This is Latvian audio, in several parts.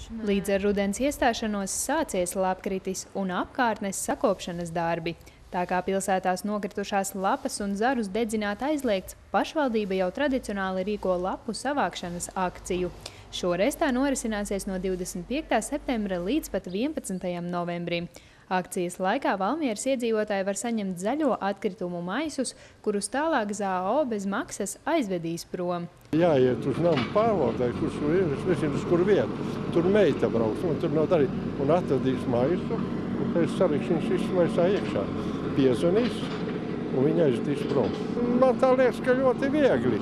Līdz ar rudens iestāšanos sācies lapkritis un apkārtnes sakopšanas darbi. Tā kā pilsētās nokritušās lapas un zarus dedzināt aizliegts, pašvaldība jau tradicionāli rīko lapu savākšanas akciju. Šoreiz tā norisināsies no 25. septembra līdz pat 11. novembrim. Akcijas laikā Valmieras iedzīvotāji var saņemt zaļo atkritumu maisus, kurus tālāk ZAO bez maksas aizvedīs prom. Jāiet uz namu pārvaldē, kurš ir, es nezinu, uz kur vietu. Tur meita brauks, un tur nav darīt. Un atvedīs maisu, un pēc salikš viņš visu maisā iekšā. Piezvanīs, un viņi aizvedīs prom. Man tā liekas, ka ļoti viegli.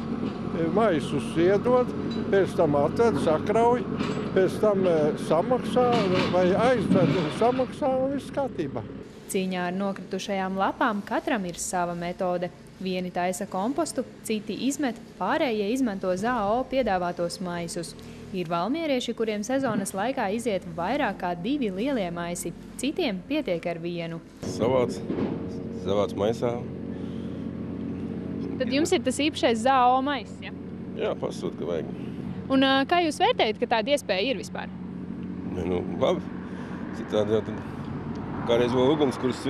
Maisus iedod, pēc tam atved, sakrauj, pēc tam samaksā vai aizved un samaksā un viss kārtībā. Cīņā ar nokritušajām lapām katram ir sava metode. Vieni taisa kompostu, citi izmet, pārējie izmanto ZAO piedāvātos maisus. Ir valmierieši, kuriem sezonas laikā iziet vairāk kā 2 lielie maisi, citiem pietiek ar 1. Savāc maisā. Tad jums ir tas īpašais ZAO maiss, ja? Jā, pasūt, ka vajag. Un kā jūs vērtējat, ka tāda iespēja ir vispār? Nu, labi. Citādi jau tad kādreiz vēl uguns, kurus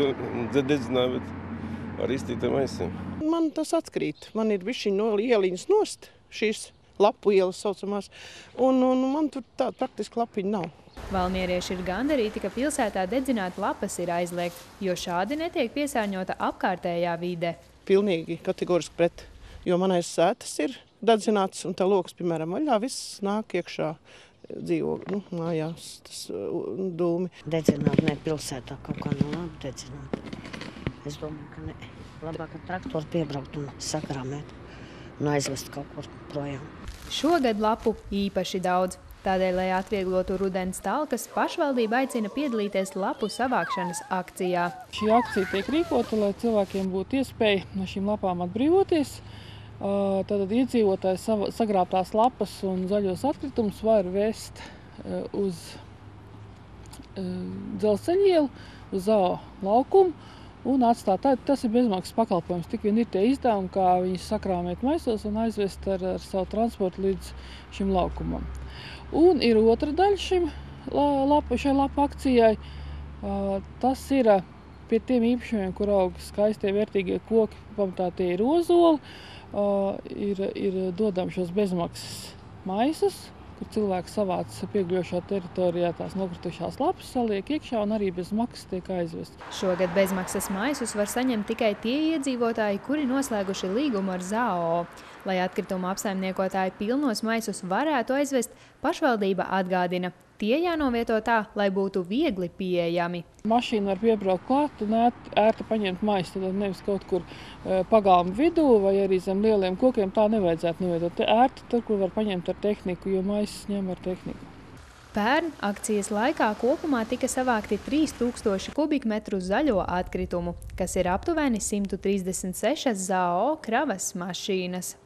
dedzināja, bet var iztīt ar maisiem. Man tas atkrīt. Man ir bišķiņ no ieliņas nost, šīs lapu ielas saucamās, un man tur tāda praktiski lapiņa nav. Valmierieši ir gandarīti, ka pilsētā dedzināt lapas ir aizliegts, jo šādi netiek piesārņota apkārtējā vide. Pilnīgi kategoriski pret, jo manais sētas ir dedzināts, un tā lokas, piemēram, vaļā, viss nāk iekšā dzīvo, mājās, tas dūmi. Dedzināt, ne pilsētā kaut kā nav labi dedzināt. Es domāju, ka ne. Labāk ar traktoru piebraukt un sakrāmēt un aizvest kaut kur projām. Šogad lapu īpaši daudz. Tādēļ, lai atvieglotu rudens talkas, pašvaldība aicina piedalīties lapu savākšanas akcijā. Šī akcija tiek rīkota, lai cilvēkiem būtu iespēja no šīm lapām atbrīvoties. Tātad iedzīvotāji sagrābtās lapas un zaļos atkritumus var vest uz dzelzceļa ielu, uz ZAO laukumu un atstāt. Tas ir bezmaksas pakalpojums. Tik vien ir tie izdevumi, kā viņus sakrāmēt maisos un aizvest ar savu transportu līdz šim laukumam. Un ir otra daļa šai lapu akcijai. Tas ir pie tiem īpašumiem, kur aug skaistie vērtīgie koki, pamatā tie ir ozoli, ir dodam šos bezmaksas maisus, kur cilvēki savāc piegļošā teritorijā tās nokritušās lapas, saliek iekšā un arī bez maksas tiek aizvest. Šogad bezmaksas maisus var saņemt tikai tie iedzīvotāji, kuri noslēguši līgumu ar ZAO. Lai atkrituma apsaimniekotāji pilnos maisus varētu aizvest, pašvaldība atgādina. Tie jānovieto tā, lai būtu viegli pieejami. Mašīna var piebraukt klāt un ērti paņemt maisu, tad nevis kaut kur pagalma vidū vai arī zem lieliem kokiem, tā nevajadzētu novietot. Te ērti tur, kur var paņemt ar tehniku, jo maisas ņem ar tehniku. Pērn akcijas laikā kopumā tika savākti 3000 kubikmetru zaļo atkritumu, kas ir aptuveni 136 ZAO kravas mašīnas.